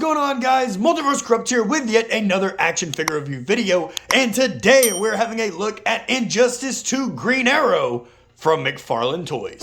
going on, guys? Multiverse Corrupt here with yet another action figure review video, and today we're having a look at Injustice 2 Green Arrow from McFarlane Toys.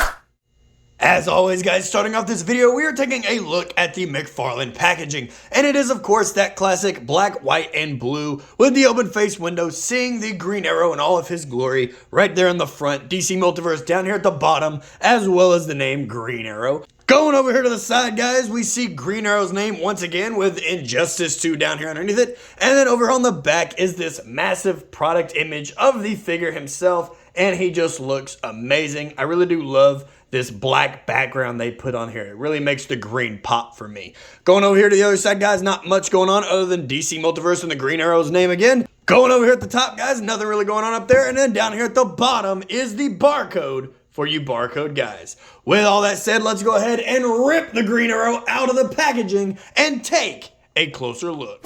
As always, guys, starting off this video, we are taking a look at the McFarlane packaging, and it is, of course, that classic black, white, and blue with the open face window, seeing the Green Arrow in all of his glory right there in the front, DC Multiverse down here at the bottom, as well as the name Green Arrow. Going over here to the side, guys, we see Green Arrow's name once again with Injustice 2 down here underneath it, and then over on the back is this massive product image of the figure himself, and he just looks amazing. I really do love this black background they put on here. It really makes the green pop for me. Going over here to the other side, guys, not much going on other than DC Multiverse and the Green Arrow's name again. Going over here at the top, guys, nothing really going on up there. And then down here at the bottom is the barcode for you barcode guys. With all that said, let's go ahead and rip the Green Arrow out of the packaging and take a closer look.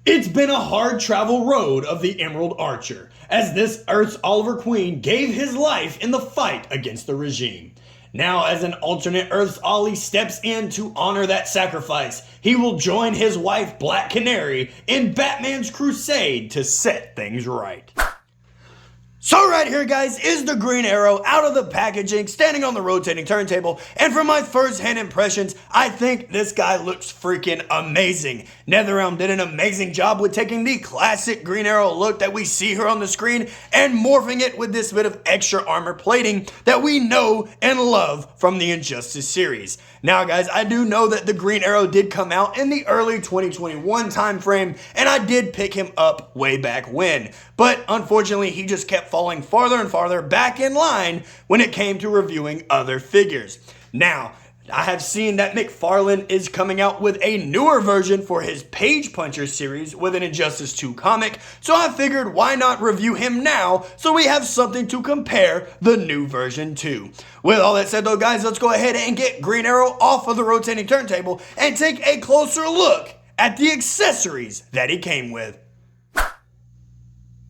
It's been a hard travel road of the Emerald Archer, as this Earth's Oliver Queen gave his life in the fight against the regime. Now, as an alternate Earth's Ollie steps in to honor that sacrifice, he will join his wife Black Canary in Batman's crusade to set things right. So right here, guys, is the Green Arrow out of the packaging, standing on the rotating turntable, and from my first-hand impressions, I think this guy looks freaking amazing. NetherRealm did an amazing job with taking the classic Green Arrow look that we see here on the screen and morphing it with this bit of extra armor plating that we know and love from the Injustice series. Now, guys, I do know that the Green Arrow did come out in the early 2021 time frame, and I did pick him up way back when, but unfortunately, he just kept falling farther and farther back in line when it came to reviewing other figures. Now, I have seen that McFarlane is coming out with a newer version for his Page Puncher series with an Injustice 2 comic, so I figured why not review him now so we have something to compare the new version to. With all that said though, guys, let's go ahead and get Green Arrow off of the rotating turntable and take a closer look at the accessories that he came with.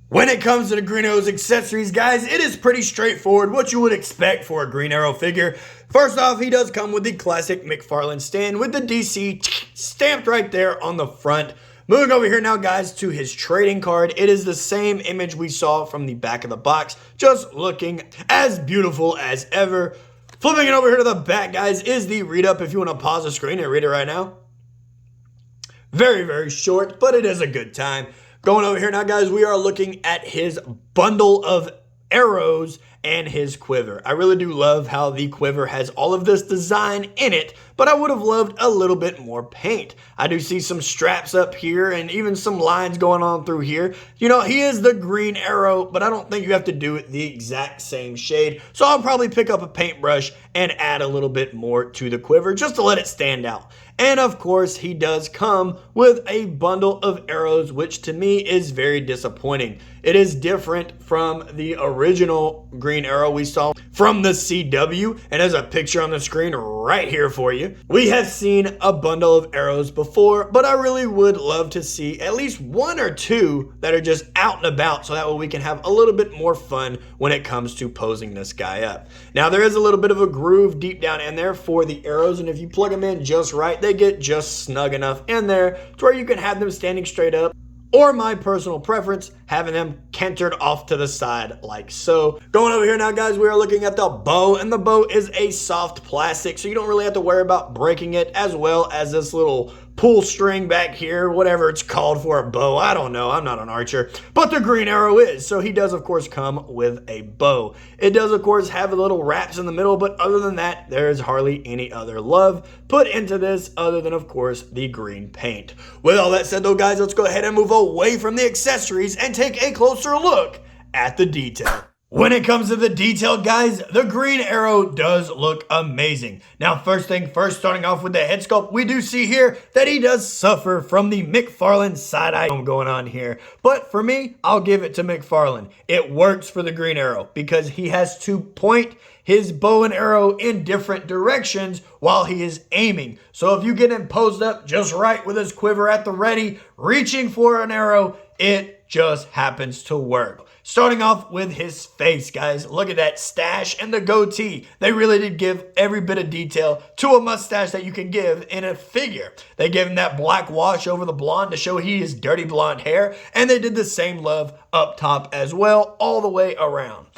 When it comes to the Green Arrow's accessories, guys, it is pretty straightforward, what you would expect for a Green Arrow figure. First off, he does come with the classic McFarlane stand with the DC stamped right there on the front. Moving over here now, guys, to his trading card. It is the same image we saw from the back of the box, just looking as beautiful as ever. Flipping it over here to the back, guys, is the read-up if you want to pause the screen and read it right now. Very, very short, but it is a good time. Going over here now, guys, we are looking at his bundle of arrows and his quiver. I really do love how the quiver has all of this design in it, but I would have loved a little bit more paint. I do see some straps up here and even some lines going on through here. You know, he is the Green Arrow, but I don't think you have to do it the exact same shade. So I'll probably pick up a paintbrush and add a little bit more to the quiver just to let it stand out. And of course, he does come with a bundle of arrows, which to me is very disappointing. It is different from the original Green Arrow we saw from the CW, and there's a picture on the screen right here for you. We have seen a bundle of arrows before, but I really would love to see at least one or two that are just out and about, so that way we can have a little bit more fun when it comes to posing this guy up. Now, there is a little bit of a groove deep down in there for the arrows, and if you plug them in just right, they get just snug enough in there to where you can have them standing straight up, or my personal preference, having them cantered off to the side like so. Going over here now, guys, we are looking at the bow, and the bow is a soft plastic, so you don't really have to worry about breaking it, as well as this little pull string back here, whatever it's called for a bow. I don't know, I'm not an archer, but the Green Arrow is, so he does of course come with a bow. It does of course have the little wraps in the middle, but other than that, there is hardly any other love put into this other than of course the green paint. With all that said though, guys, let's go ahead and move away from the accessories and take a closer look at the detail. When it comes to the detail, guys, the Green Arrow does look amazing. Now, first thing first, starting off with the head sculpt, we do see here that he does suffer from the McFarlane side-eye going on here. But for me, I'll give it to McFarlane. It works for the Green Arrow because he has to point his bow and arrow in different directions while he is aiming. So if you get him posed up just right with his quiver at the ready, reaching for an arrow, it just happens to work. Starting off with his face, guys. Look at that stash and the goatee. They really did give every bit of detail to a mustache that you can give in a figure. They gave him that black wash over the blonde to show he has dirty blonde hair, and they did the same love up top as well, all the way around.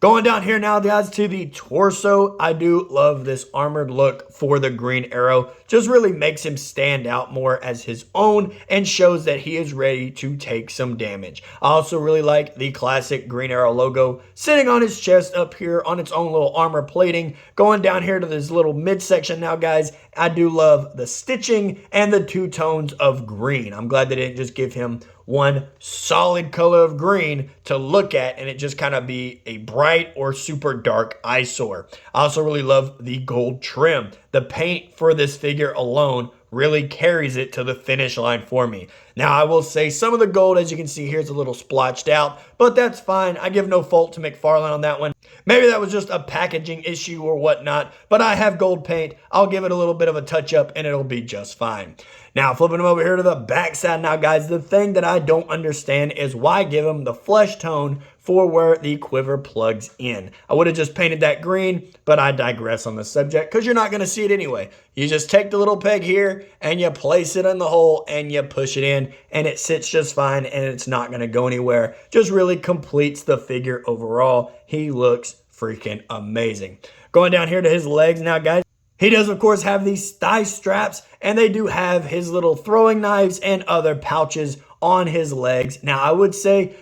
Going down here now, guys, to the torso. I do love this armored look for the Green Arrow. Just really makes him stand out more as his own and shows that he is ready to take some damage. I also really like the classic Green Arrow logo sitting on his chest up here on its own little armor plating. Going down here to this little midsection now, guys, I do love the stitching and the two tones of green. I'm glad they didn't just give him one solid color of green to look at and it just kind of be a bright or super dark eyesore. I also really love the gold trim. The paint for this figure alone really carries it to the finish line for me. Now, I will say some of the gold, as you can see here, is a little splotched out, but that's fine. I give no fault to McFarlane on that one. Maybe that was just a packaging issue or whatnot, but I have gold paint. I'll give it a little bit of a touch up and it'll be just fine. Now, flipping them over here to the backside now, guys, the thing that I don't understand is why give him the flesh tone for where the quiver plugs in. I would have just painted that green, but I digress on the subject because you're not going to see it anyway. You just take the little peg here and you place it in the hole and you push it in and it sits just fine and it's not going to go anywhere. Just really completes the figure overall. He looks freaking amazing. Going down here to his legs now, guys. He does, of course, have these thigh straps, and they do have his little throwing knives and other pouches on his legs. Now, I would say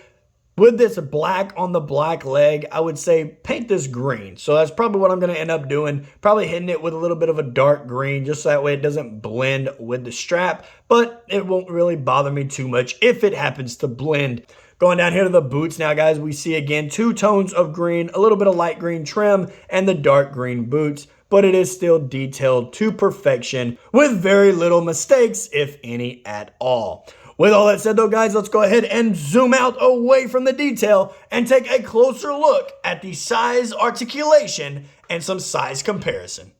with this black on the black leg, I would say paint this green. So that's probably what I'm going to end up doing. Probably hitting it with a little bit of a dark green, just so that way it doesn't blend with the strap. But it won't really bother me too much if it happens to blend. Going down here to the boots now, guys, we see again two tones of green, a little bit of light green trim, and the dark green boots. But it is still detailed to perfection with very little mistakes, if any at all. With all that said though, guys, let's go ahead and zoom out away from the detail and take a closer look at the size, articulation, and some size comparison.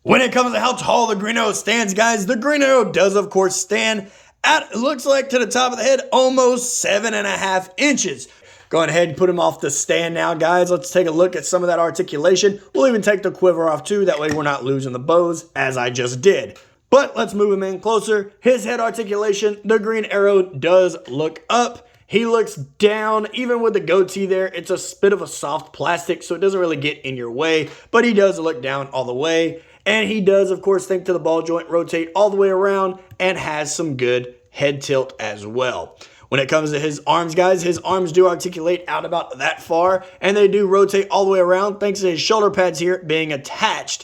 When it comes to how tall the Green Arrow stands, guys, the Green Arrow does of course stand at, it looks like to the top of the head, almost 7.5 inches. Going ahead and put him off the stand now, guys. Let's take a look at some of that articulation. We'll even take the quiver off too. That way we're not losing the bows as I just did. But let's move him in closer. His head articulation, the Green Arrow does look up. He looks down, even with the goatee there. It's a bit of a soft plastic, so it doesn't really get in your way. But he does look down all the way. And he does, of course, think to the ball joint, rotate all the way around, and has some good head tilt as well. When it comes to his arms, guys, his arms do articulate out about that far, and they do rotate all the way around thanks to his shoulder pads here being attached.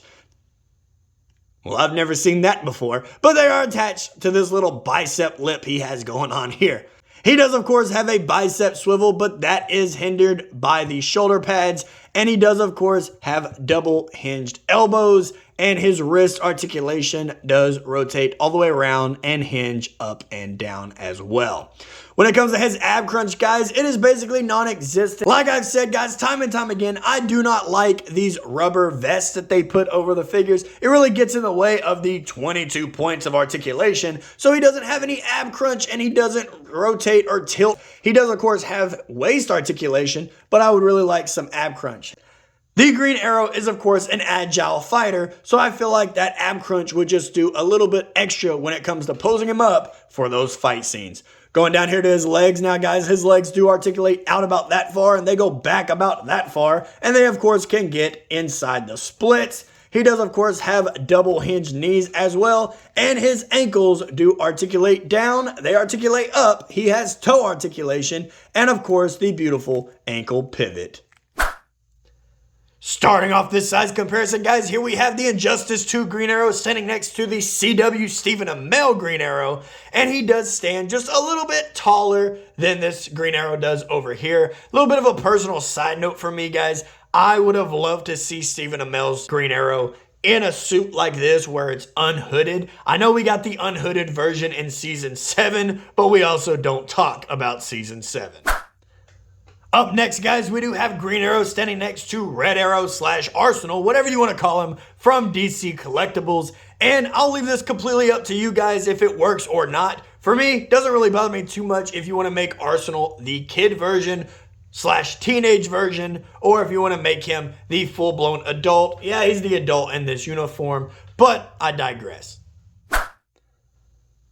Well, I've never seen that before, but they are attached to this little bicep lip he has going on here. He does, of course, have a bicep swivel, but that is hindered by the shoulder pads, and he does, of course, have double hinged elbows, and his wrist articulation does rotate all the way around and hinge up and down as well. When it comes to his ab crunch, guys, it is basically non-existent. Like I've said, guys, time and time again, I do not like these rubber vests that they put over the figures. It really gets in the way of the 22 points of articulation. So he doesn't have any ab crunch and he doesn't rotate or tilt. He does, of course, have waist articulation, but I would really like some ab crunch. The Green Arrow is, of course, an agile fighter, so I feel like that ab crunch would just do a little bit extra when it comes to posing him up for those fight scenes. Going down here to his legs now, guys, his legs do articulate out about that far, and they go back about that far, and they, of course, can get inside the splits. He does, of course, have double hinged knees as well, and his ankles do articulate down. They articulate up. He has toe articulation, and, of course, the beautiful ankle pivot. Starting off this size comparison, guys, here we have the Injustice 2 Green Arrow standing next to the CW Stephen Amell Green Arrow, and he does stand just a little bit taller than this Green Arrow does over here. A little bit of a personal side note for me, guys. I would have loved to see Stephen Amell's Green Arrow in a suit like this where it's unhooded. I know we got the unhooded version in Season 7, but we also don't talk about Season 7. Up next, guys, we do have Green Arrow standing next to Red Arrow / Arsenal, whatever you want to call him, from DC Collectibles. And I'll leave this completely up to you guys if it works or not. For me, doesn't really bother me too much if you want to make Arsenal the kid version / teenage version, or if you want to make him the full-blown adult. Yeah, he's the adult in this uniform, but I digress.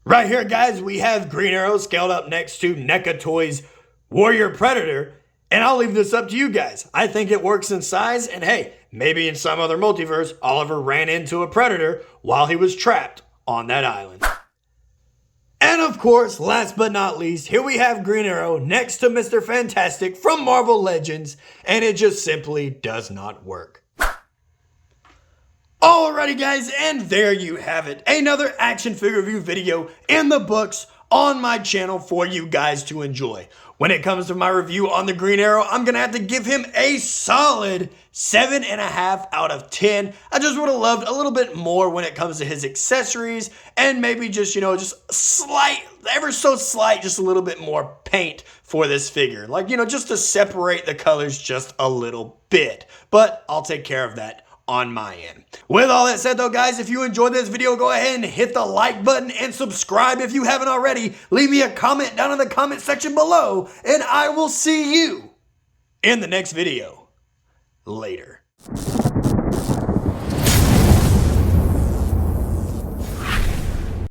Right here, guys, we have Green Arrow scaled up next to NECA Toys Warrior Predator, and I'll leave this up to you guys. I think it works in size, and hey, maybe in some other multiverse, Oliver ran into a Predator while he was trapped on that island. And of course, last but not least, here we have Green Arrow next to Mr. Fantastic from Marvel Legends, and it just simply does not work. Alrighty guys, and there you have it. Another action figure review video in the books on my channel for you guys to enjoy. When it comes to my review on the Green Arrow, I'm going to have to give him a solid 7.5 out of 10. I just would have loved a little bit more when it comes to his accessories and maybe just, just slight, ever so slight, just a little bit more paint for this figure. Like, just to separate the colors just a little bit. But I'll take care of that on my end. With all that said though, guys, if you enjoyed this video, go ahead and hit the like button and subscribe if you haven't already. Leave me a comment down in the comment section below, and I will see you in the next video. Later.